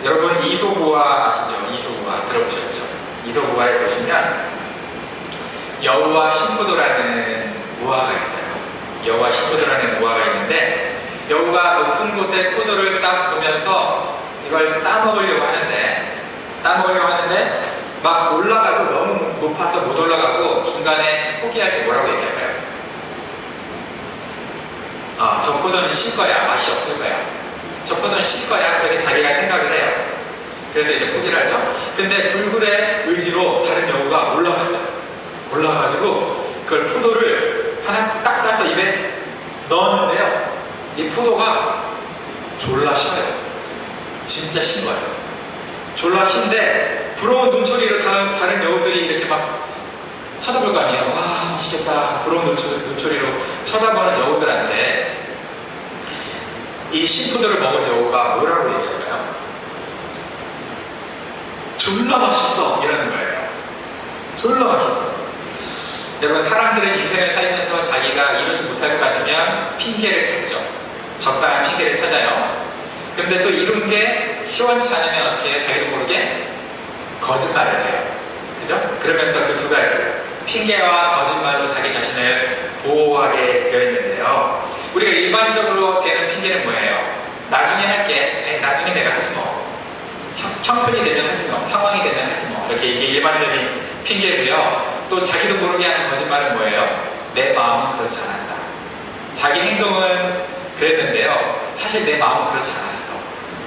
여러분 이솝우화 아시죠? 이솝우화 들어보셨죠? 이솝우화에 보시면 여우와 신포도라는 우화가 있어요. 여우와 신포도라는 우화가 있는데 여우가 높은 곳에 포도를 딱 보면서 이걸 따먹으려고 하는데 막 올라가도 너무 높아서 못 올라가고 중간에 포기할 때 뭐라고 얘기할까요? 저 포도는 실 거야. 맛이 없을 거야. 저 포도는 실 거야. 그렇게 자기가 생각을 해요. 그래서 이제 포기를 하죠. 근데 불굴의 의지로 다른 여우가 올라가가지고 그걸 포도를 하나 딱 따서 입에 넣었는데요. 이 포도가 졸라 쉬어요. 진짜 신 거예요. 졸라 신데 부러운 눈초리로 다른 여우들이 이렇게 막 쳐다볼 거 아니에요. 와 맛있겠다. 부러운 눈초리로 쳐다보는 여우들한테 이 신포도를 먹은 여우가 뭐라고 얘기할까요? 졸라 맛있어 이러는 거예요. 졸라 맛있어. 여러분 사람들은 인생을 살면서 자기가 이루지 못할 것 같으면 핑계를 찾죠. 적당한 핑계를 찾아요. 그런데 또 이룬 게 시원치 않으면 어떻게 해요? 자기도 모르게 거짓말을 해요. 그죠? 그러면서 그 두 가지 핑계와 거짓말로 자기 자신을 보호하게 되어 있는데요. 우리가 일반적으로 되는 핑계는 뭐예요? 나중에 할게. 나중에 내가 하지 뭐. 형편이 되면 하지 뭐. 상황이 되면 하지 뭐. 이렇게 이게 일반적인 핑계고요. 또 자기도 모르게 하는 거짓말은 뭐예요? 내 마음은 그렇지 않았다. 자기 행동은 그랬는데요. 사실 내 마음은 그렇지 않았어.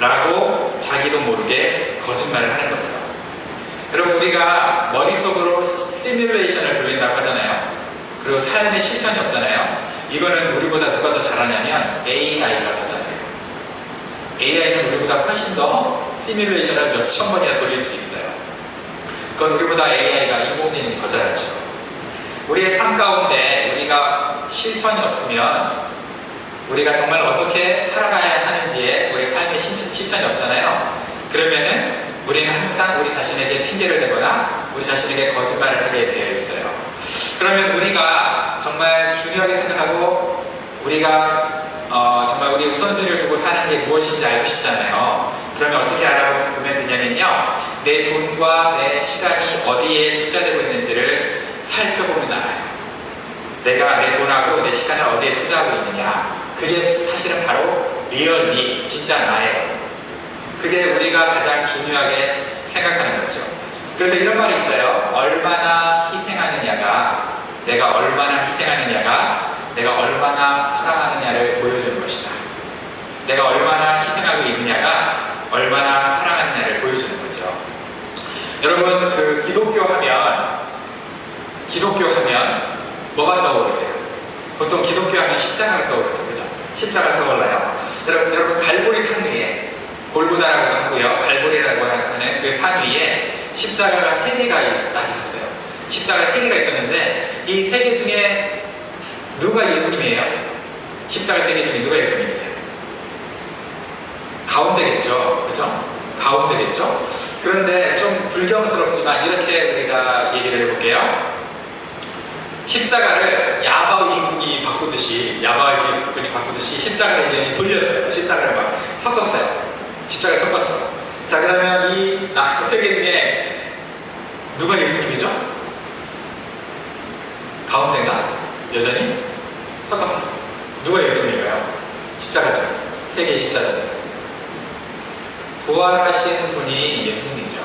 라고 자기도 모르게 거짓말을 하는 거죠. 여러분 우리가 머릿속으로 시뮬레이션을 돌린다고 하잖아요. 그리고 삶의 실천이 없잖아요. 이거는 우리보다 누가 더 잘하냐면 AI가 더 잘해요. AI는 우리보다 훨씬 더 시뮬레이션을 몇천 번이나 돌릴 수 있어요. 그건 우리보다 AI가 인공지능이 더 잘하죠. 우리의 삶 가운데 우리가 실천이 없으면 우리가 정말 어떻게 살아가야 하는지에 우리의 삶의 실천이 없잖아요. 그러면은 우리는 항상 우리 자신에게 핑계를 대거나 우리 자신에게 거짓말을 하게 되어 있어요. 그러면 우리가 정말 중요하게 생각하고 우리가 정말 우리 우선순위를 두고 사는 게 무엇인지 알고 싶잖아요. 그러면 어떻게 알아보면 되냐면요. 내 돈과 내 시간이 어디에 투자되고 있는지를 살펴보면 알아요. 내가 내 돈하고 내 시간을 어디에 투자하고 있느냐. 그게 사실은 바로 리얼리 진짜 나예요. 그게 우리가 가장 중요하게 생각하는 거죠. 그래서 이런 말이 있어요. 얼마나 희생하느냐가 내가 얼마나 사랑하느냐를 보여주는 것이다. 내가 얼마나 희생하고 있느냐가 얼마나 사랑하느냐를 보여주는 거죠. 여러분 그 기독교 하면 뭐가 떠오르세요? 보통 기독교 하면 십자가가 떠오르죠. 그죠? 십자가 떠올라요. 여러분 갈보리 산 위에 골고다라고도 하고요. 갈보리라고 하는 그 산 위에 십자가가 3개가 딱 있었어요. 십자가 3개가 있었는데 이 3개 중에 누가 예수님이에요? 십자가 3개 중에 누가 예수님이에요? 가운데겠죠. 그죠? 가운데겠죠? 그런데 좀 불경스럽지만 이렇게 우리가 얘기를 해볼게요. 십자가를 야바위군이 바꾸듯이 십자가를 이제 돌렸어요. 십자가를 막 섞었어요. 십자가를 섞었어. 자 그러면 이 3개 중에 누가 예수님이죠? 가운데가 여전히 섞었어. 누가 예수님인가요? 십자가죠. 3개의 십자가죠. 부활하신 분이 예수님이죠.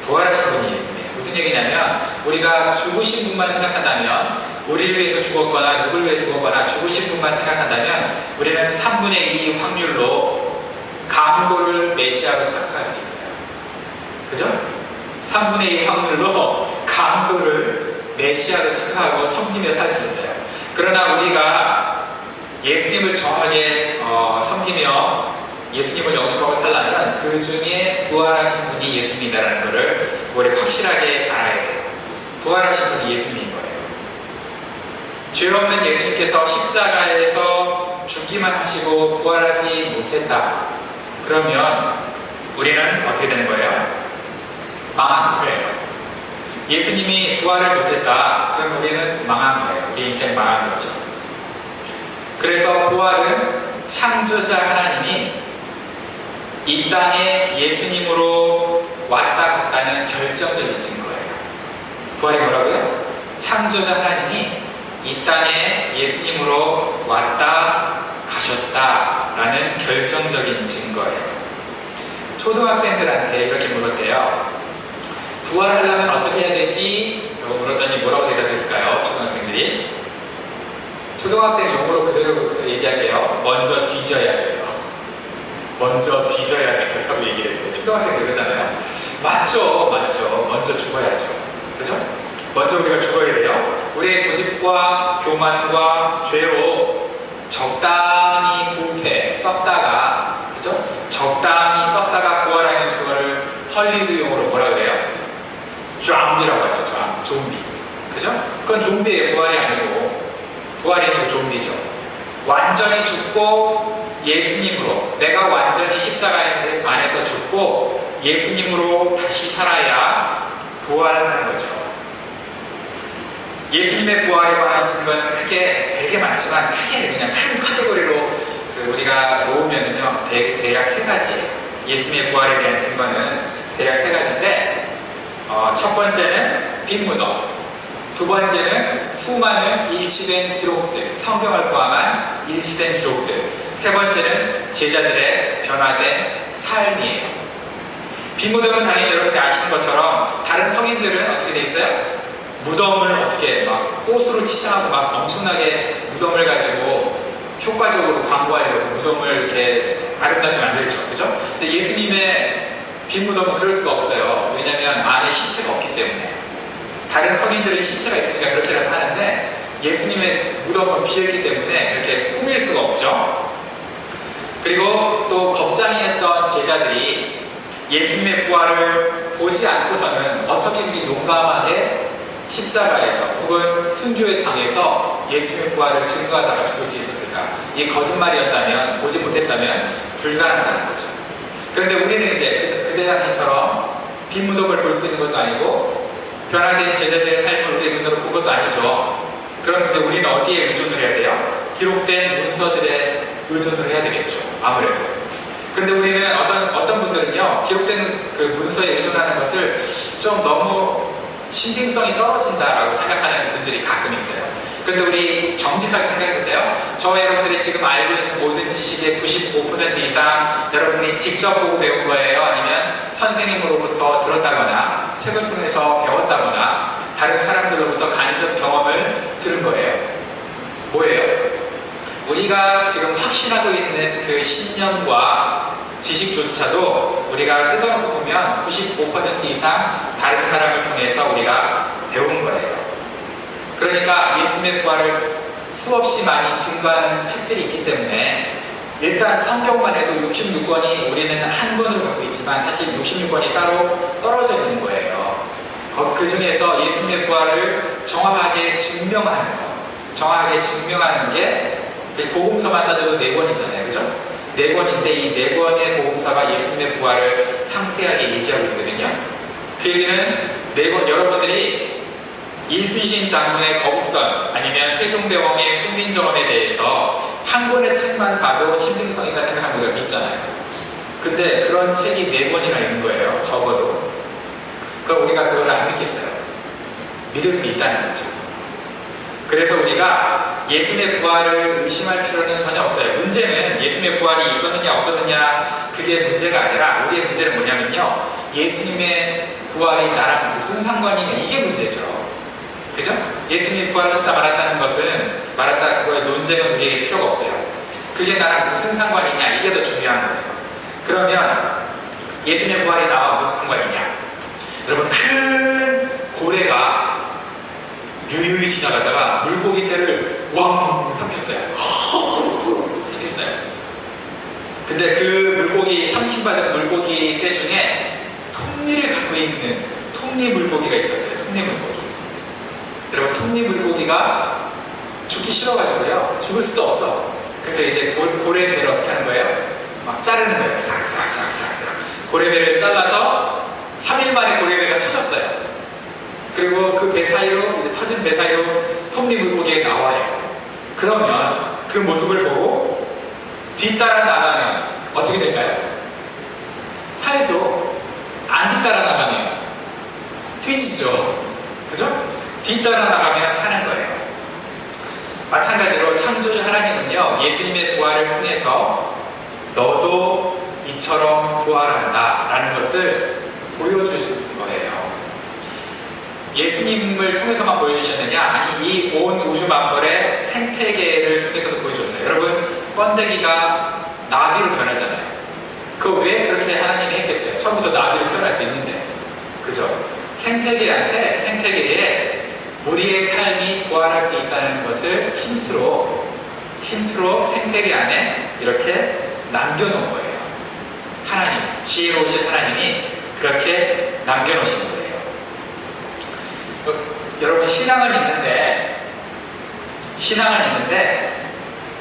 부활하신 분이 예수님이에요. 무슨 얘기냐면 우리가 죽으신 분만 생각한다면 우리를 위해서 죽었거나 누굴 위해 죽었거나 죽으신 분만 생각한다면 우리는 3분의 2 확률로 강도를 메시아로 착각할 수 있어요. 그죠? 3분의 2 확률로 강도를 메시아로 착각하고 섬기며 살 수 있어요. 그러나 우리가 예수님을 정확하게 섬기며 예수님을 영접하고 살려면 그 중에 부활하신 분이 예수님이다라는 것을 우리 확실하게 알아야 돼요. 부활하신 분이 예수님인 거예요. 죄 없는 예수님께서 십자가에서 죽기만 하시고 부활하지 못했다. 그러면 우리는 어떻게 되는 거예요? 망한 거예요. 예수님이 부활을 못했다. 그럼 우리는 망한 거예요. 우리 인생 망한 거죠. 그래서 부활은 창조자 하나님이 이 땅에 예수님으로 왔다 갔다는 결정적인 증거예요. 부활이 뭐라고요? 창조자 하나님이 이 땅에 예수님으로 왔다 가셨다라는 결정적인 증거예요. 초등학생들한테 이렇게 물었대요. 부활하려면 어떻게 해야 되지? 라고 물었더니 뭐라고 대답했을까요? 초등학생들이. 초등학생 용어로 그대로 얘기할게요. 먼저 뒤져야 돼요. 먼저 뒤져야 돼요 라고 얘기를 해요. 초등학생들 그러잖아요. 맞죠. 먼저 죽어야죠. 그죠? 먼저 우리가 죽어야 돼요. 우리의 고집과 교만과 죄로 적당히 부패, 썩다가, 그죠? 적당히 썩다가 부활하는 그거를 헐리우드 용어로 뭐라 그래요? 좀비라고 하죠. 좀비. 그죠? 그건 좀비의 부활이 아니고, 부활이 아니고 좀비죠. 완전히 죽고 예수님으로, 내가 완전히 십자가 안에서 죽고 예수님으로 다시 살아야 부활하는 거죠. 예수님의 부활에 관한 증거는 되게 많지만, 그냥 큰 카테고리로 우리가 모으면은요, 대략 세 가지예요. 예수님의 부활에 대한 증거는 대략 세 가지인데, 첫 번째는 빈 무덤, 두 번째는 수많은 일치된 기록들, 성경을 포함한 일치된 기록들, 세 번째는 제자들의 변화된 삶이에요. 빈 무덤은 당연히 여러분이 아시는 것처럼 다른 성인들은 어떻게 돼 있어요? 무덤을 어떻게 막 꽃으로 치장하고 막 엄청나게 무덤을 가지고 효과적으로 광고하려고 무덤을 이렇게 아름답게 만들죠. 그죠? 근데 예수님의 빈 무덤은 그럴 수가 없어요. 왜냐면 안에 시체가 없기 때문에. 다른 성인들은 시체가 있으니까 그렇게라도 하는데 예수님의 무덤은 비었기 때문에 그렇게 꾸밀 수가 없죠. 그리고 또 겁장이했던 제자들이 예수님의 부활을 보지 않고서는 어떻게 그렇게 용감하게 십자가에서 혹은 순교의 장에서 예수님의 부활을 증거하다가 죽을 수 있었을까? 이게 거짓말이었다면, 보지 못했다면 불가능하다는 거죠. 그런데 우리는 이제 그때 당시처럼 빈 무덤을 볼 수 있는 것도 아니고 변화된 제자들의 삶을 우리의 눈으로 본 것도 아니죠. 그럼 이제 우리는 어디에 의존을 해야 돼요? 기록된 문서들에 의존을 해야 되겠죠. 아무래도. 그런데 우리는 어떤 분들은요, 기록된 그 문서에 의존하는 것을 좀 너무 신빙성이 떨어진다라고 생각하는 분들이 가끔 있어요. 그런데 우리 정직하게 생각해보세요. 저와 여러분들이 지금 알고 있는 모든 지식의 95% 이상 여러분이 직접 보고 배운 거예요? 아니면 선생님으로부터 들었다거나 책을 통해서 배웠다거나 다른 사람들로부터 간접 경험을 들은 거예요? 뭐예요? 우리가 지금 확신하고 있는 그 신념과 지식조차도 우리가 뜯어놓고 보면 95% 이상 다른 사람을 통해서 우리가 배운 거예요. 그러니까 예수님의 부활을 수없이 많이 증거하는 책들이 있기 때문에 일단 성경만 해도 66권이 우리는 한 권으로 갖고 있지만 사실 66권이 따로 떨어져 있는 거예요. 그 중에서 예수님의 부활을 정확하게 증명하는 거, 정확하게 증명하는 게 복음서만 따져도 4권이잖아요. 그죠? 4권인데 이 4권의 복음서가 예수님의 부활을 상세하게 얘기하고 있거든요. 그 얘기는 4권, 여러분들이 이순신 장군의 거북선 아니면 세종대왕의 훈민정음에 대해서 한 권의 책만 봐도 신빙성 있다 생각하는 걸 믿잖아요. 근데 그런 책이 4권이나 있는 거예요. 적어도. 그럼 우리가 그걸 안 믿겠어요. 믿을 수 있다는 거죠. 그래서 우리가 예수님의 부활을 의심할 필요는 전혀 없어요. 문제는 예수님의 부활이 있었느냐 없었느냐 그게 문제가 아니라 우리의 문제는 뭐냐면요, 예수님의 부활이 나랑 무슨 상관이냐, 이게 문제죠. 그죠? 예수님이 부활하셨다 말았다는 것은, 말았다 그거의 논쟁은 우리에게 필요가 없어요. 그게 나랑 무슨 상관이냐, 이게 더 중요한 거예요. 그러면 예수님의 부활이 나와 무슨 상관이냐? 여러분, 큰 고래가 유유히 지나가다가 물고기 떼를 왕 삼켰어요. 삼켰어요. 근데 그 물고기, 삼킴받은 물고기 떼 중에 톱니를 갖고 있는 톱니 물고기가 있었어요. 톱니 물고기. 여러분, 톱니 물고기가 죽기 싫어가지고요, 죽을 수도 없어. 그래서 이제 고래 배를 어떻게 하는 거예요? 막 자르는 거예요. 싹싹싹싹싹. 고래 배를 잘라서 3일 만에 고래 배가 터졌어요. 그리고 그 배 사이로, 이제 터진 배 사이로 톱니 물고기가 나와요. 그러면 그 모습을 보고 뒤따라 나가면 어떻게 될까요? 따라 나가면 뒤지죠. 그죠? 뒤따라 나가면 사는 거예요. 마찬가지로 창조주 하나님은요, 예수님의 부활을 통해서 너도 이처럼 부활한다 라는 것을 보여주신 거예요. 예수님을 통해서만 보여주셨느냐? 아니, 이 온 우주 만물의 생태계를 통해서도 보여줬어요. 여러분, 번데기가 나비로 변하잖아요. 그거 왜 그렇게 하나님이 했겠어요? 처음부터 나비로 표현할 수 있는데. 그죠? 생태계에 우리의 삶이 부활할 수 있다는 것을 힌트로 생태계 안에 이렇게 남겨놓은 거예요. 하나님, 지혜로우신 하나님이 그렇게 남겨놓으신 거예요. 여러분, 신앙을 믿는데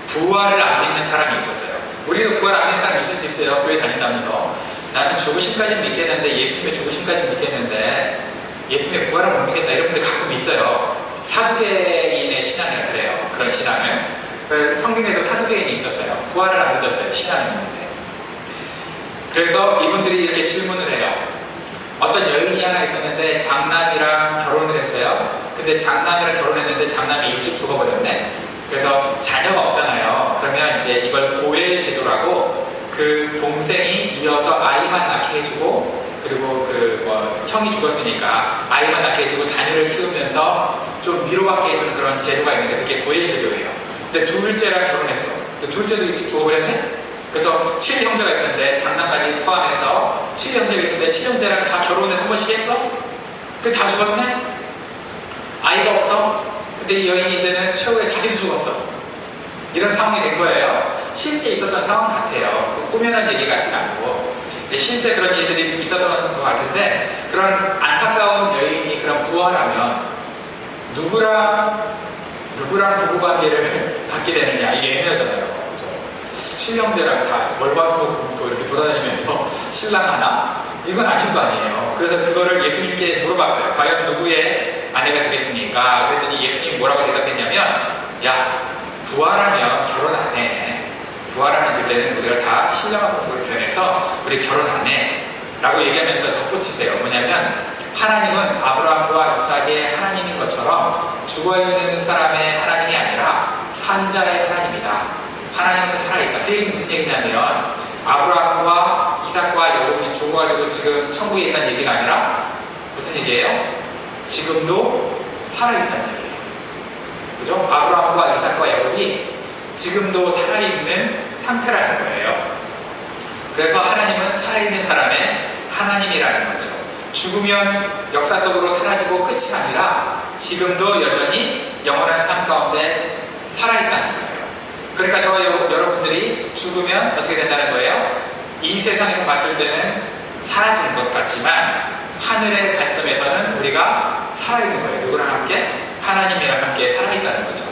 부활을 안 믿는 사람이 있었어요. 우리도 부활 안 믿는 사람이 있을 수 있어요. 교회 다닌다면서 나는 죽으심까지는 믿겠는데, 예수님의 죽으심까지는 믿겠는데 예수님의 부활을 못 믿겠다, 이런 분들 가끔 있어요. 사두개인의 신앙이라 그래요. 그런 신앙을. 성경에도 사두개인이 있었어요. 부활을 안 믿었어요. 신앙을 믿는데. 그래서 이분들이 이렇게 질문을 해요. 어떤 여인이 하나 있었는데 장남이랑 결혼을 했어요. 근데 장남이랑 결혼했는데 장남이 일찍 죽어버렸네. 그래서 자녀가 없잖아요. 그러면 이제 이걸 고엘 제도라고, 그 동생이 이어서 아이만 낳게 해주고, 그리고 형이 죽었으니까 아이만 낳게 해주고 자녀를 키우면서 좀 위로받게 해주는 그런 제도가 있는데, 그게 고엘 제도예요. 근데 둘째랑 결혼했어. 근데 둘째도 일찍 죽어버렸네. 그래서 7형제가 있었는데, 장남까지 포함해서 7형제가 있었는데 7형제랑 다 결혼을 한 번씩 했어? 근데 다 죽었네? 아이가 없어? 근데 이 여인이 이제는 최후에 자기도 죽었어. 이런 상황이 된 거예요. 실제 있었던 상황 같아요. 그 꾸며낸 얘기 같지는 않고. 실제 그런 일들이 있었던 것 같은데, 그런 안타까운 여인이 그런 부활하면 누구랑 부부관계를 갖게 되느냐, 이게 애매하잖아요. 친형제랑 다 월화수목금토 이렇게 돌아다니면서 신랑하나? 이건 아닐 거 아니에요. 그래서 그거를 예수님께 물어봤어요. 과연 누구의 아내가 되겠습니까? 그랬더니 예수님이 뭐라고 대답했냐면, 야, 부활하면 결혼 안 해. 부활하면 그때는 우리가 다 신령한 부부를 변해서 우리 결혼 안 해 라고 얘기하면서 덧붙이세요. 뭐냐면, 하나님은 아브라함과 이삭의 하나님인 것처럼 죽어있는 사람의 하나님이 아니라 산자의 하나님이다. 하나님은 살아있다. 그 얘기는 무슨 얘기냐면, 아브라함과 이삭과 야곱이 죽어가지고 지금 천국에 있다는 얘기가 아니라 무슨 얘기예요? 지금도 살아있다는 얘기예요. 그죠? 아브라함과 이삭과 야곱이 지금도 살아있는 상태라는 거예요. 그래서 하나님은 살아있는 사람의 하나님이라는 거죠. 죽으면 역사 속으로 사라지고 끝이 아니라 지금도 여전히 영원한 삶 가운데 살아있다는 거예요. 그러니까 저와 여러분들이 죽으면 어떻게 된다는 거예요? 이 세상에서 봤을 때는 사라지는 것 같지만 하늘의 관점에서는 우리가 살아있는 거예요. 누구랑 함께? 하나님이랑 함께 살아있다는 거죠.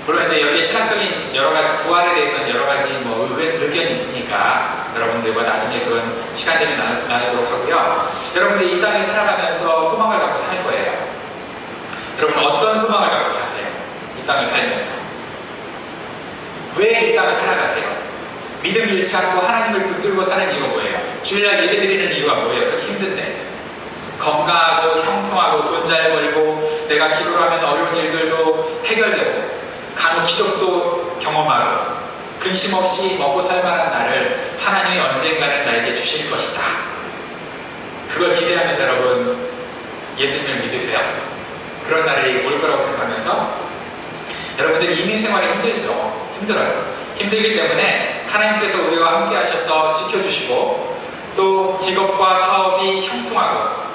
물론 이제 여기에 신학적인 여러 가지 부활에 대해서는 여러 가지 의견이 있으니까 여러분들과 나중에 그건 시간 되면 나누도록 하고요. 여러분들이 이 땅에 살아가면서 소망을 갖고 살 거예요. 여러분, 어떤 소망을 갖고 사세요? 이 땅을 살면서. 왜 이 땅을 살아가세요? 믿음 잃지 않고 하나님을 붙들고 사는 이유가 뭐예요? 주일날 예배 드리는 이유가 뭐예요? 그렇게 힘든데. 건강하고 형통하고 돈 잘 벌고 내가 기도를 하면 어려운 일들도 해결되고 간혹 기적도 경험하고 근심 없이 먹고 살만한 날을 하나님이 언젠가는 나에게 주실 것이다. 그걸 기대하면서 여러분 예수님을 믿으세요. 그런 날이 올 거라고 생각하면서 여러분들 이민 생활이 힘들어요. 힘들기 때문에 하나님께서 우리와 함께 하셔서 지켜주시고 또 직업과 사업이 형통하고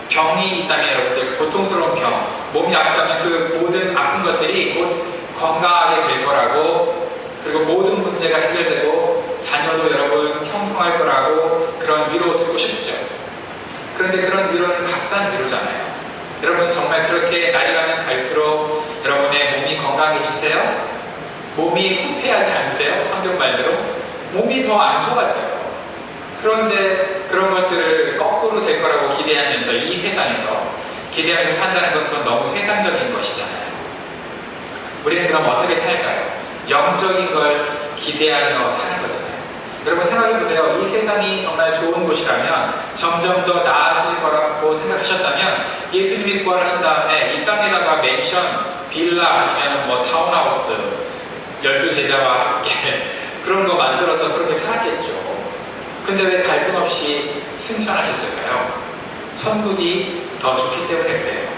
병이 있다면 여러분들 고통스러운 병, 몸이 아프다면 그 모든 아픈 것들이 곧 건강하게 될 거라고, 그리고 모든 문제가 해결되고 자녀도 여러분 형통할 거라고 그런 위로 듣고 싶죠. 그런데 그런 위로는 값싼 위로잖아요. 여러분 정말 그렇게 날이 가면 갈수록 여러분의 몸이 건강해지세요? 몸이 후퇴하지 않으세요? 성경 말대로 몸이 더 안 좋아져요. 그런데 그런 것들을 거꾸로 될 거라고 기대하면서 이 세상에서 기대하면서 산다는 건 그건 너무 세상적인 것이잖아요. 우리는 그럼 어떻게 살까요? 영적인 걸 기대하며 사는 거잖아요. 여러분 생각해보세요. 이 세상이 정말 좋은 곳이라면, 점점 더 나아질 거라고 생각하셨다면, 예수님이 부활하신 다음에 이 땅에다가 맨션, 빌라, 아니면 뭐 타운하우스, 12제자와 함께 그런 거 만들어서 그렇게 살았겠죠. 근데 왜 갈등 없이 승천하셨을까요? 천국이 더 좋기 때문에 그래요.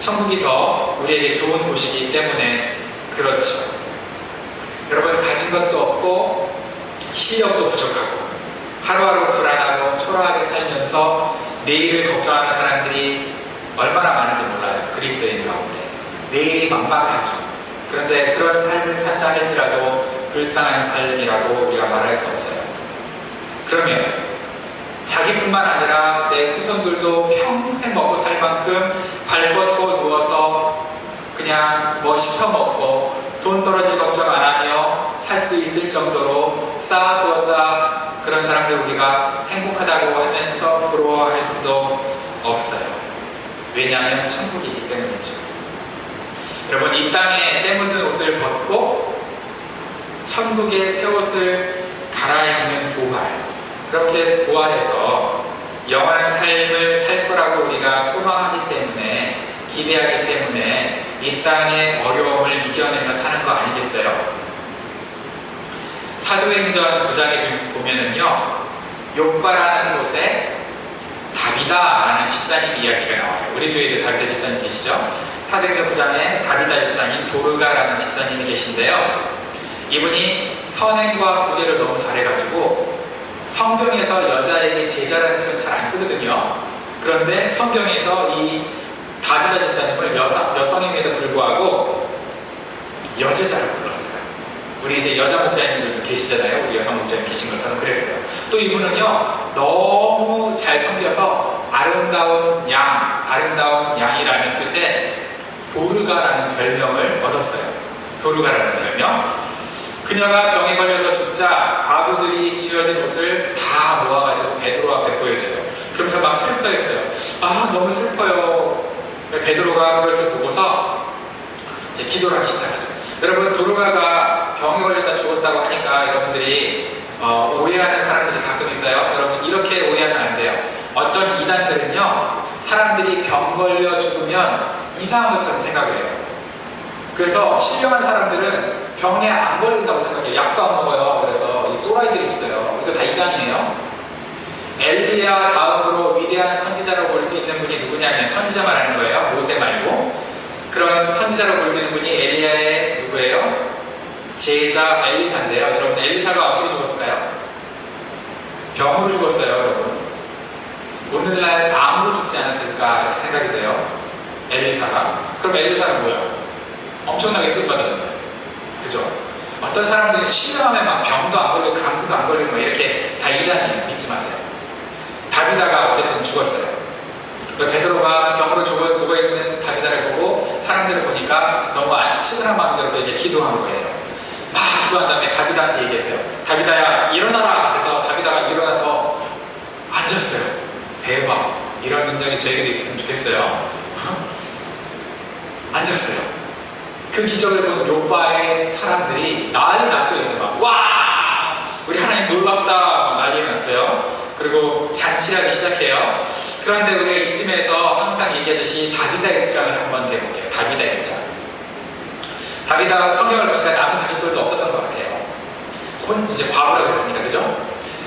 천국이 더 우리에게 좋은 곳이기 때문에 그렇죠. 여러분, 가진 것도 없고 실력도 부족하고 하루하루 불안하고 초라하게 살면서 내일을 걱정하는 사람들이 얼마나 많은지 몰라요. 그리스도인 가운데 내일이 막막하죠. 그런데 그런 삶을 산다 할지라도 불쌍한 삶이라고 우리가 말할 수 없어요. 그러면 자기뿐만 아니라 내 후손들도 평생 먹고 살 만큼 발 뻗고 누워서 그냥 뭐 시켜먹고 돈 떨어질 걱정 안 하며 살 수 있을 정도로 쌓아두었다, 그런 사람들 우리가 행복하다고 하면서 부러워할 수도 없어요. 왜냐하면 천국이기 때문이죠. 여러분, 이 땅에 때 묻은 옷을 벗고 천국의 새 옷을 갈아입는 부활, 그렇게 부활해서 영원한 삶을 살 거라고 우리가 소망하기 때문에, 기대하기 때문에 이 땅의 어려움을 이겨내며 사는 거 아니겠어요? 사도행전 9장에 보면은요, 욥바라는 곳에 다비다라는 집사님 이야기가 나와요. 우리 교회도 다비다 집사님 계시죠? 사도행전 9장에 다비다 집사님, 도르가라는 집사님이 계신데요, 이분이 선행과 구제를 너무 잘해가지고 성경에서 여자에게 제자라는 표현 잘 안 쓰거든요. 그런데 성경에서 이 다비다 집사님을 여성임에도 불구하고 여제자라고 불렀어요. 우리 이제 여자 목자님들도 계시잖아요. 우리 여성 목자님 계신 것처럼 그랬어요. 또 이분은요, 너무 잘 섬겨서 아름다운 양이라는 뜻의 도르가라는 별명을 얻었어요. 도르가라는 별명. 그녀가 병에 걸려서 죽자 과부들이 지어진 옷을 다 모아가지고 베드로 앞에 보여줘요. 그러면서 막 슬퍼했어요. 아, 너무 슬퍼요. 베드로가 그것을 보고서 이제 기도를 하기 시작하죠. 여러분, 도르가가 병에 걸렸다 죽었다고 하니까 여러분들이 오해하는 사람들이 가끔 있어요. 여러분, 이렇게 오해하면 안 돼요. 어떤 이단들은요, 사람들이 병 걸려 죽으면 이상한 것처럼 생각을 해요. 그래서 신령한 사람들은 병에 안 걸린다고 생각해요. 약도 안 먹어요. 그래서 이 또라이들이 있어요. 이거 다 이단이에요. 엘리야 다음으로 위대한 선지자로 볼 수 있는 분이 누구냐면, 선지자 말하는 거예요. 모세 말고. 그런 선지자로 볼 수 있는 분이 엘리야의 누구예요? 제자 엘리사인데요. 여러분, 엘리사가 어떻게 죽었을까요? 병으로 죽었어요. 여러분, 오늘날 암으로 죽지 않았을까 이렇게 생각이 돼요. 엘리사가. 그럼 엘리사는 뭐예요? 엄청나게 쓰임받았는데, 그죠? 어떤 사람들은 신령하면 막 병도 안 걸리고 감기도 안 걸리고 막 이렇게 다 이단이에요. 믿지 마세요. 다비다가 어쨌든 죽었어요. 베드로가 병으로 누워있는 다비다를 보고 사람들을 보니까 너무 치근한 마음이 들어서 이제 기도한 거예요. 막 기도한 다음에 다비다한테 얘기했어요. 다비다야, 일어나라! 그래서 다비다가 일어나서 앉았어요. 대박! 이런 능력이 저에게도 있었으면 좋겠어요. 앉았어요. 그 기적을 본 욥바의 사람들이 난리 났죠. 이제 막 와! 우리 하나님 놀랍다! 막 난리가 났어요. 그리고 잔치하기 시작해요. 그런데 우리가 이쯤에서 항상 얘기하듯이 다비다 입장을 한번 해볼게요. 다비다 입장. 다비다 성경을 보니까 남은 가족들도 없었던 것 같아요. 이제 과부라고 했으니까, 그죠?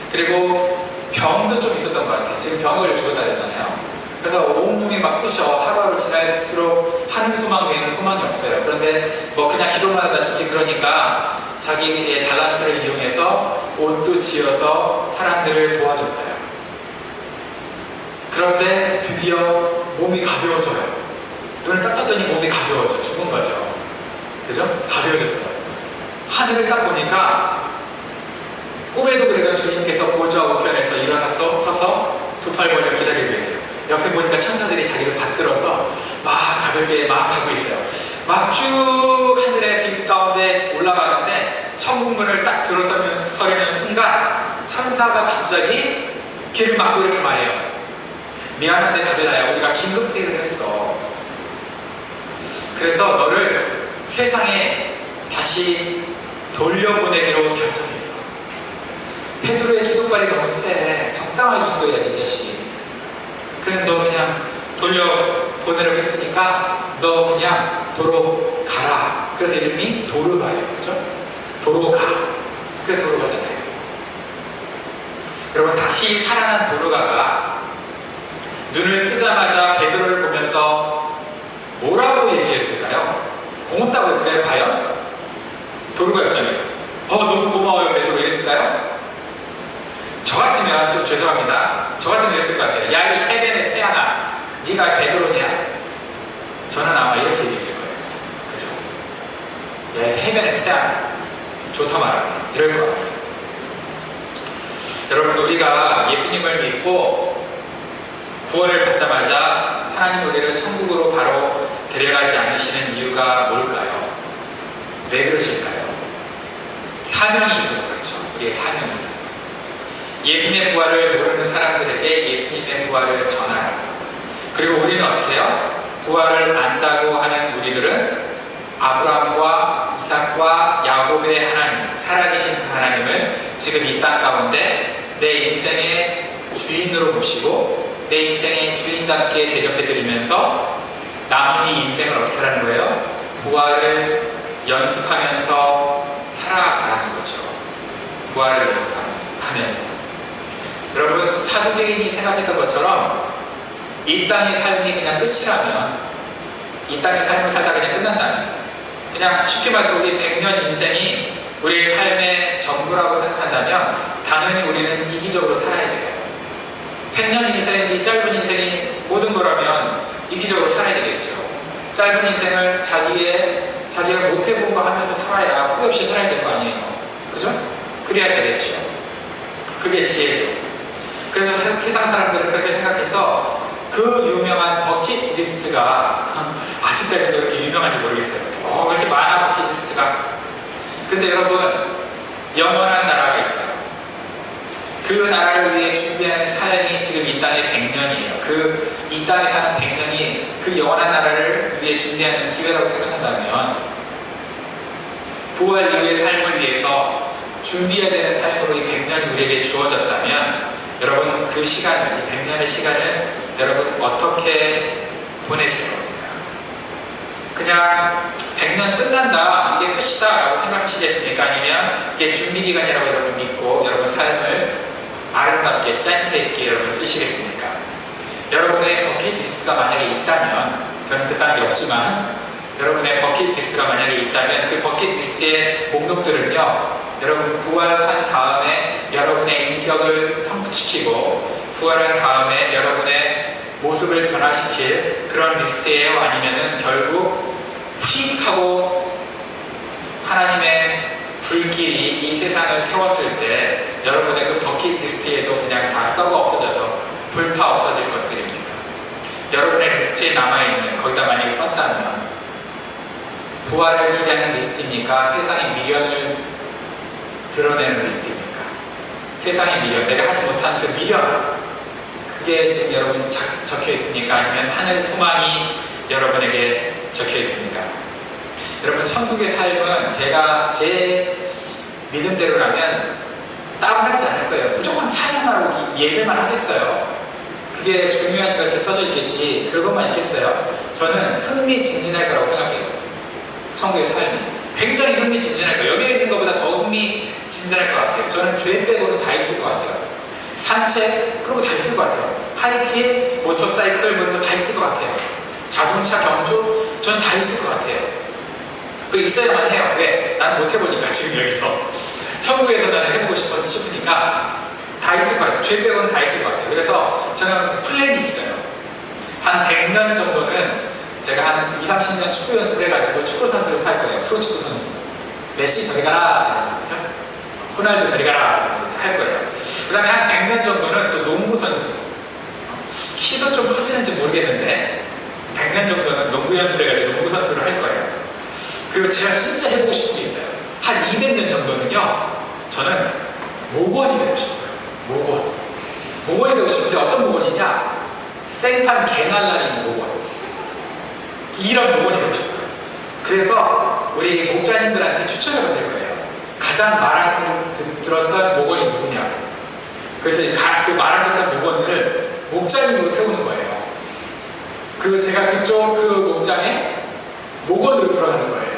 그리고 병도 좀 있었던 것 같아요. 지금 병을 죽었다 그랬잖아요. 그래서 온몸이 막 쑤셔. 하루하루 지날수록 하늘 소망 외에는 소망이 없어요. 그런데 뭐 그냥 기도만 하다 죽기, 그러니까 자기의 달란트를 이용해서 옷도 지어서 사람들을 도와줬어요. 그런데 드디어 몸이 가벼워져요. 눈을 딱 떴더니 몸이 가벼워져. 죽은 거죠. 그죠? 가벼워졌어요. 하늘을 딱 보니까 꿈에도 그래도 주님께서 보좌 우편에서 일어서서 서서 두 팔 벌려 기다리고 계세요. 옆에 보니까 천사들이 자기를 받들어서 막 가볍게 막 가고 있어요. 막 쭉 하늘의 빛 가운데 올라가는데 천국문을 딱 들어서려는 순간 천사가 갑자기 길을 막고 이렇게 말해요. 미안한데 다비다야, 우리가 긴급 회의를 했어. 그래서 너를 세상에 다시 돌려보내기로 결정했어. 적당하게 기도해야지 이 자식이. 그래 너 그냥 돌려보내려고 했으니까 너 그냥 도로 가라. 그래서 이름이 도르가예요. 그죠? 도로 가. 그래 도로 가잖아요. 여러분 다시 살아난 도르가가 눈을 뜨자마자 베드로를 보면서 뭐라고 얘기했을까요? 고맙다고 했을까요? 과연? 도르가 입장에서 너무 고마워요 베드로 이랬을까요? 저 같으면 좀 죄송합니다. 저 같으면 이랬을 것 같아요. 야 이 해변의 태양아 네가 베드로냐? 저는 아마 이렇게 얘기했을 거예요. 그죠? 야 이 해변의 태양 좋다 말하네 이럴 거 아니에요. 여러분 우리가 예수님을 믿고 구원을 받자마자 하나님 우리를 천국으로 바로 데려가지 않으시는 이유가 뭘까요? 왜 그러실까요? 사명이 있어서 그렇죠. 우리의 사명이 있어서. 예수님의 부활을 모르는 사람들에게 예수님의 부활을 전하라. 그리고 우리는 어떻게 해요? 부활을 안다고 하는 우리들은 아브라함과 이삭과 야곱의 하나님, 살아계신 그 하나님을 지금 이 땅 가운데 내 인생의 주인으로 모시고 내 인생의 주인답게 대접해드리면서 남은 이 인생을 어떻게 하라는 거예요? 부활을 연습하면서 살아가라는 거죠. 부활을 연습하면서. 여러분 사도행전이 생각했던 것처럼 이 땅의 삶이 그냥 끝이라면, 이 땅의 삶을 살다가 그냥 끝난다면, 그냥 쉽게 말해서 우리 100년 인생이 우리의 삶의 전부라고 생각한다면 당연히 우리는 이기적으로 살아야 돼요. 100년 인생이 짧은 인생이 모든 거라면 이기적으로 살아야 되겠죠. 짧은 인생을 자기가 못해본 거 하면서 살아야 후회 없이 살아야 될 거 아니에요. 그죠? 그래야 되겠죠. 그게 지혜죠. 그래서 세상 사람들은 그렇게 생각해서 그 유명한 버킷리스트가 아직까지도 그렇게 유명한지 모르겠어요. 그렇게 많아 버킷리스트가. 근데 여러분 영원한 나라가 있어요. 그 나라를 위해 준비하는 삶이 지금 이 땅의 100년이에요. 이 땅에 사는 100년이 그 영원한 나라를 위해 준비하는 기회라고 생각한다면, 부활 이후의 삶을 위해서 준비해야 되는 삶으로 이 100년이 우리에게 주어졌다면, 여러분 그 시간을, 이 100년의 시간을 여러분 어떻게 보내실 겁니까? 그냥 100년 끝난다, 이게 끝이다 라고 생각하시겠습니까? 아니면 이게 준비기간이라고 여러분 믿고 여러분 삶을 아름답게 짜임새 있게 여러분 쓰시겠습니까? 여러분의 버킷리스트가 만약에 있다면, 저는 그딴 게 없지만 여러분의 버킷리스트가 만약에 있다면 그 버킷리스트의 목록들은요, 여러분 부활한 다음에 여러분의 인격을 성숙시키고 부활한 다음에 여러분의 모습을 변화시킬 그런 리스트예요? 아니면은 결국 휙 하고 하나님의 불길이 이 세상을 태웠을 때 여러분의 그 버킷리스트에도 그냥 다 썩어 없어져서 불타 없어질 것들입니까? 여러분의 리스트에 남아있는, 거기다 만약에 썼다면 부활을 기대하는 리스트입니까? 세상의 미련을 드러내는 리스트입니까? 세상의 미련, 내가 하지 못한 그 미련, 그게 지금 여러분 적혀 있습니까? 아니면 하늘 소망이 여러분에게 적혀 있습니까? 여러분 천국의 삶은 제 믿음대로라면 따로 하지 않을 거예요. 무조건 찬양하고 예배만 하겠어요. 그게 중요하니까 이렇게 써져 있겠지, 그것만 있겠어요. 저는 흥미진진할 거라고 생각해요. 천국의 삶이 굉장히 흥미진진할 거예요. 여기에 있는 것보다 더 흥미진진할 것 같아요. 저는 죄 빼고는 다 있을 것 같아요. 산책, 그런 거 다 있을 것 같아요. 하이킹, 모터사이클, 뭐 이런 거 다 있을 것 같아요. 자동차 경주, 저는 다 있을 것 같아요. 그게 있어야만 해요. 왜? 나는 못 해보니까 지금 여기서. 천국에서 나는 해보고 싶으니까 다 있을 것 같아요. 죄 빼고는 다 있을 것 같아요. 그래서 저는 플랜이 있어요. 한 100년 정도는 제가 한 20, 30년 축구 연습을 해가지고 축구 선수로 살 거예요. 프로축구 선수. 메시 저리 가라 이러면서, 그죠? 호날두 저리 가라 이러면서 할 거예요. 그 다음에 한 100년 정도는 또 농구 선수. 키도 좀 커지는지 모르겠는데 100년 정도는 농구 연습을 해가지고 농구 선수를 할 거예요. 그리고 제가 진짜 해보고 싶은 게 있어요. 한 200년 정도는요, 저는 모건이 되고 싶어요. 모건이 되고 싶은데 어떤 모건이냐? 생판 개날라리는 모건. 이런 모건이 되고 싶어요. 그래서 우리 목자님들한테 추천을 받을 거예요. 가장 말 안 들었던 모건이 누구냐? 그래서 그 말 안 목장으로 세우는 거예요. 그리고 제가 그쪽 그 목장에 목원으로 들어가는 거예요.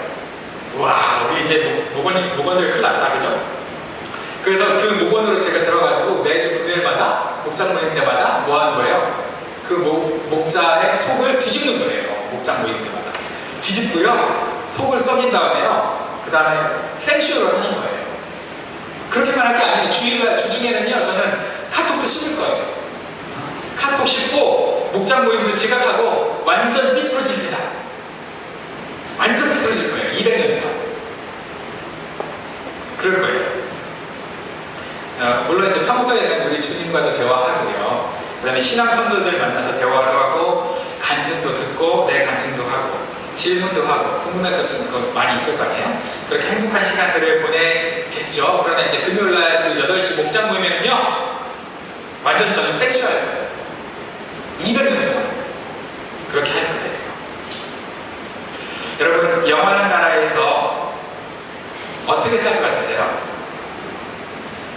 와, 우리 이제 목원들 큰일 났다, 그죠? 그래서 그 목원으로 제가 들어가지고 매주 금요일마다 목장 모임 때마다 뭐 하는 거예요? 그 목자의 속을 뒤집는 거예요. 목장 모임 때마다 뒤집고요, 속을 썩인 다음에요, 그 다음에 생쇼를 하는 거예요. 그렇게만 할 게 아니에요. 주중에는요, 저는 카톡도 씹을 거예요. 카톡 씹고 목장 모임도 지각하고 완전 삐뚤어집니다. 완전 삐뚤어질 거예요. 200년 동안 그럴 거예요. 물론 이제 평소에는 우리 주님과도 대화하고요, 그 다음에 신앙 선조들 만나서 대화도 하고 간증도 듣고 내 간증도 하고 질문도 하고 궁금할 같은 거 많이 있을 거 아니에요? 그렇게 행복한 시간들을 보내겠죠. 그러나 이제 금요일날 그 8시 목장 모이면은요, 완전 저는 섹슈할 거예요. 200년 동안 그렇게 할 거예요. 여러분, 영원한 나라에서 어떻게 살 것 같으세요?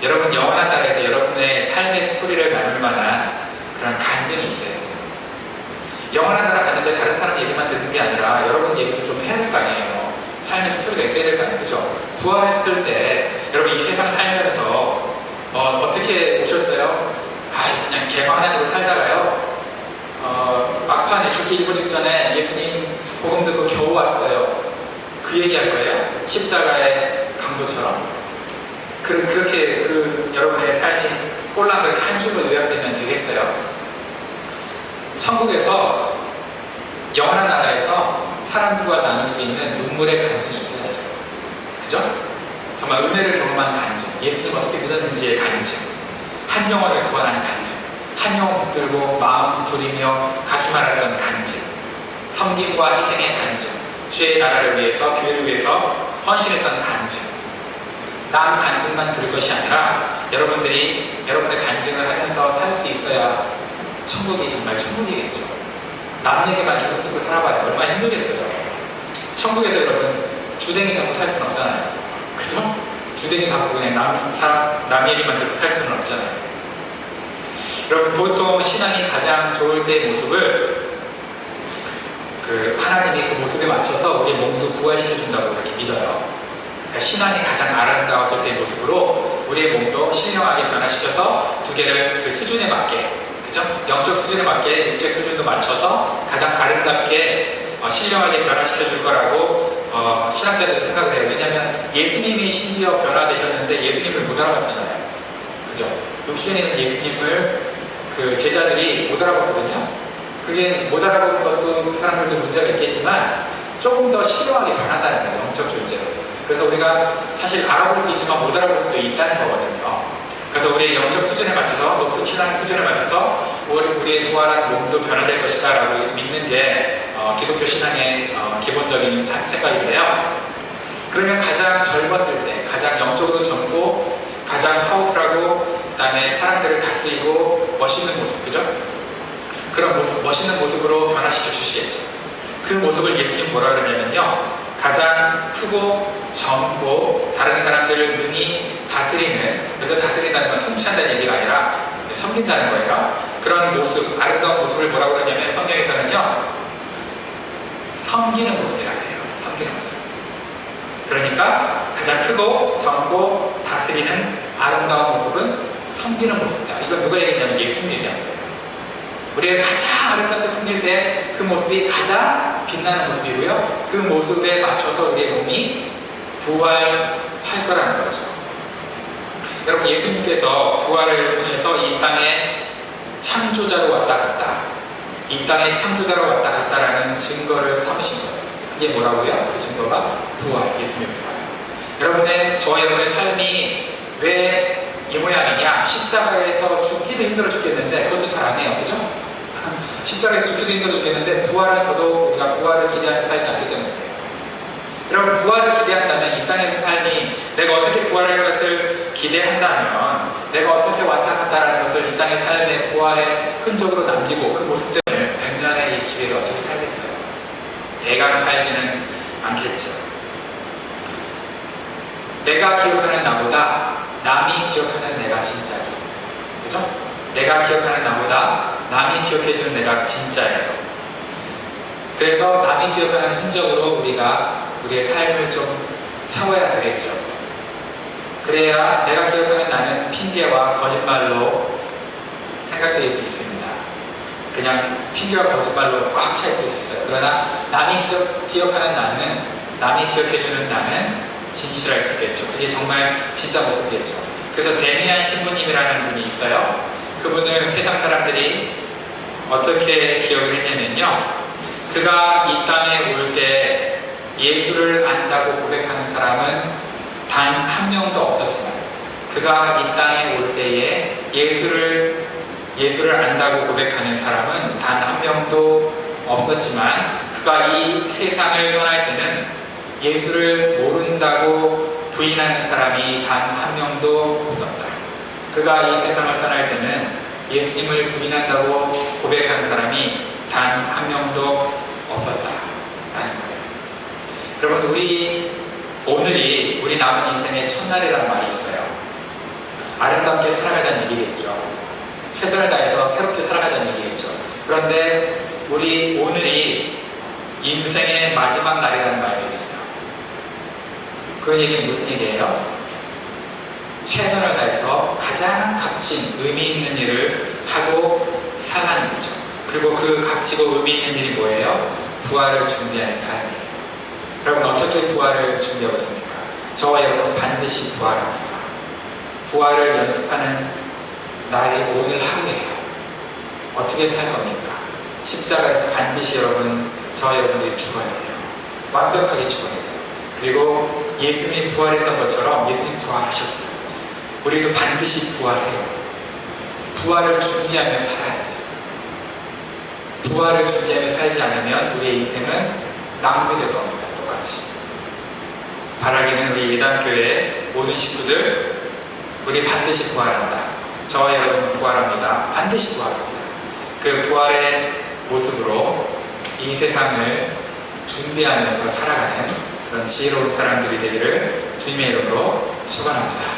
여러분, 영원한 나라에서 여러분의 삶의 스토리를 나눌 만한 그런 간증이 있어요. 영원한 나라 갔는데 다른 사람 얘기만 듣는 게 아니라 여러분 얘기도 좀 해야 될 거 아니에요. 삶의 스토리가 있어야 될 거 아니에요. 그죠? 부활했을 때 여러분 이 세상 살면서 어떻게 오셨어요? 그냥 개망한으로 살다가요, 막판에 죽기 일보 직전에 예수님 복음 듣고 겨우 왔어요. 그 얘기할 거예요? 십자가의 강도처럼. 그렇게 여러분의 삶이 꼴랑 그렇게 한 줄로 요약되면 되겠어요? 천국에서, 영원한 나라에서 사람들과 나눌 수 있는 눈물의 간증이 있어야죠. 그죠? 정말 은혜를 경험한 간증, 예수님 어떻게 믿었는지의 간증, 한 영혼을 구원한 간증, 한 영혼 붙들고 마음 졸이며 가슴 앓았던 간증, 섬김과 희생의 간증, 주의 나라를 위해서, 교회를 위해서 헌신했던 간증. 남 간증만 들을 것이 아니라 여러분들이 여러분의 간증을 하면서 살 수 있어야 천국이 정말 천국이겠죠. 남 얘기만 계속 듣고 살아봐요. 얼마나 힘들겠어요. 천국에서 여러분 주댕이 갖고 살 수는 없잖아요. 그죠? 주댕이 갖고 그냥 남 얘기만 듣고 살 수는 없잖아요. 여러분, 보통 신앙이 가장 좋을 때의 모습을 하나님이 그 모습에 맞춰서 우리의 몸도 부활시켜준다고 이렇게 믿어요. 그러니까 신앙이 가장 아름다웠을 때의 모습으로 우리의 몸도 신령하게 변화시켜서 두 개를 그 수준에 맞게, 그죠? 영적 수준에 맞게 육적 수준도 맞춰서 가장 아름답게 신령하게 변화시켜줄 거라고 신학자들은 생각을 해요. 왜냐하면 예수님이 심지어 변화되셨는데 예수님을 못 알아봤잖아요. 그죠? 육신에 있는 예수님을 그 제자들이 못 알아봤거든요. 그게 못 알아보는 것도 그 사람들도 문제가 있겠지만 조금 더 신령하게 변한다는 거예요. 영적 존재로. 그래서 우리가 사실 알아볼 수 있지만 못 알아볼 수도 있다는 거거든요. 그래서 우리의 영적 수준에 맞춰서, 높은 신앙 수준에 맞춰서 우리의 부활한 몸도 변화될 것이다 라고 믿는 게 기독교 신앙의 기본적인 생각인데요. 그러면 가장 젊었을 때, 가장 영적으로 젊고 가장 파워풀하고 그 다음에 사람들을 다스리고 멋있는 모습, 그죠? 그런 모습, 멋있는 모습으로 변화시켜 주시겠죠. 그 모습을 예수님 뭐라 그러냐면요, 가장 크고 젊고 다른 사람들을 능히 다스리는, 그래서 다스린다는 건 통치한다는 얘기가 아니라 섬긴다는 거예요. 그런 모습, 아름다운 모습을 뭐라고 그러냐면 성경에서는요, 섬기는 모습이라고 해요. 섬기는 모습. 그러니까 가장 크고 젊고 다스리는 아름다운 모습은 섬기는 모습이다. 이건 누가 얘기했냐면 예수님 얘기한 거예요. 우리가 가장 아름답게 섬길 때 그 모습이 가장 빛나는 모습이고요, 그 모습에 맞춰서 우리의 몸이 부활할 거라는 거죠. 여러분, 예수님께서 부활을 통해서 이 땅에 창조자로 왔다 갔다, 이 땅에 창조자로 왔다 갔다라는 증거를 삼으신 거예요. 그게 뭐라고요? 그 증거가 부활, 예수님의 부활. 여러분의, 저와 여러분의 삶이 왜 이 모양이냐? 십자가에서 죽기도 힘들어 죽겠는데 그것도 잘 안 해요. 그죠? 십자가에서 죽기도 힘들어 죽겠는데 부활은 더더욱 우리가 부활을 기대하면서 살지 않기 때문에 그래요. 여러분, 부활을 기대한다면 이 땅에서 삶이 내가 어떻게 부활할 것을 기대한다면, 내가 어떻게 왔다 갔다라는 것을 이 땅의 삶의 부활의 흔적으로 남기고 그 모습 때문에 100년의 이 기회를 어떻게 살겠어요? 대강 살지는 않겠죠. 내가 기억하는 나보다 남이 기억하는 내가 진짜죠. 그죠? 내가 기억하는 나보다 남이 기억해주는 내가 진짜예요. 그래서 남이 기억하는 흔적으로 우리가 우리의 삶을 좀 채워야 되겠죠. 그래야 내가 기억하는 나는 핑계와 거짓말로 생각될 수 있습니다. 그냥 핑계와 거짓말로 꽉 차 있을 수 있어요. 그러나 남이 기억하는 나는, 남이 기억해주는 나는 진실할 수 있겠죠. 그게 정말 진짜 모습이겠죠. 그래서 데미안 신부님이라는 분이 있어요. 그분은 세상 사람들이 어떻게 기억을 했냐면요, 그가 이 땅에 올 때 예수를 안다고 고백하는 사람은 단 한 명도 없었지만, 그가 이 땅에 올 때에 예수를 안다고 고백하는 사람은 단 한 명도 없었지만, 그가 이 세상을 떠날 때는 예수를 모른다고 부인하는 사람이 단 한 명도 없었다. 그가 이 세상을 떠날 때는 예수님을 부인한다고 고백하는 사람이 단 한 명도 없었다라는 거예요. 여러분, 오늘이 우리 남은 인생의 첫날이라는 말이 있어요. 아름답게 살아가자는 얘기겠죠. 최선을 다해서 새롭게 살아가자는 얘기겠죠. 그런데 우리 오늘이 인생의 마지막 날이라는 말도 있어요. 그 얘기는 무슨 얘기예요? 최선을 다해서 가장 값진 의미 있는 일을 하고 살라는 거죠. 그리고 그 값지고 의미 있는 일이 뭐예요? 부활을 준비하는 삶이에요. 여러분, 어떻게 부활을 준비하고 있습니까? 저와 여러분 반드시 부활합니다. 부활을 연습하는 날이 오늘 하루예요. 어떻게 살 겁니까? 십자가에서 반드시 저와 여러분들이 죽어야 돼요. 완벽하게 죽어야 돼요. 그리고 예수님이 부활했던 것처럼 예수님 부활하셨어요. 우리도 반드시 부활해요. 부활을 준비하며 살아야 돼요. 부활을 준비하며 살지 않으면 우리의 인생은 낭비될 겁니다. 똑같이. 바라기는 우리 예담교회 모든 식구들, 우리 반드시 부활한다. 저와 여러분 부활합니다. 반드시 부활합니다. 그 부활의 모습으로 이 세상을 준비하면서 살아가는 그런 지혜로운 사람들이 되기를 주님의 이름으로 축원합니다.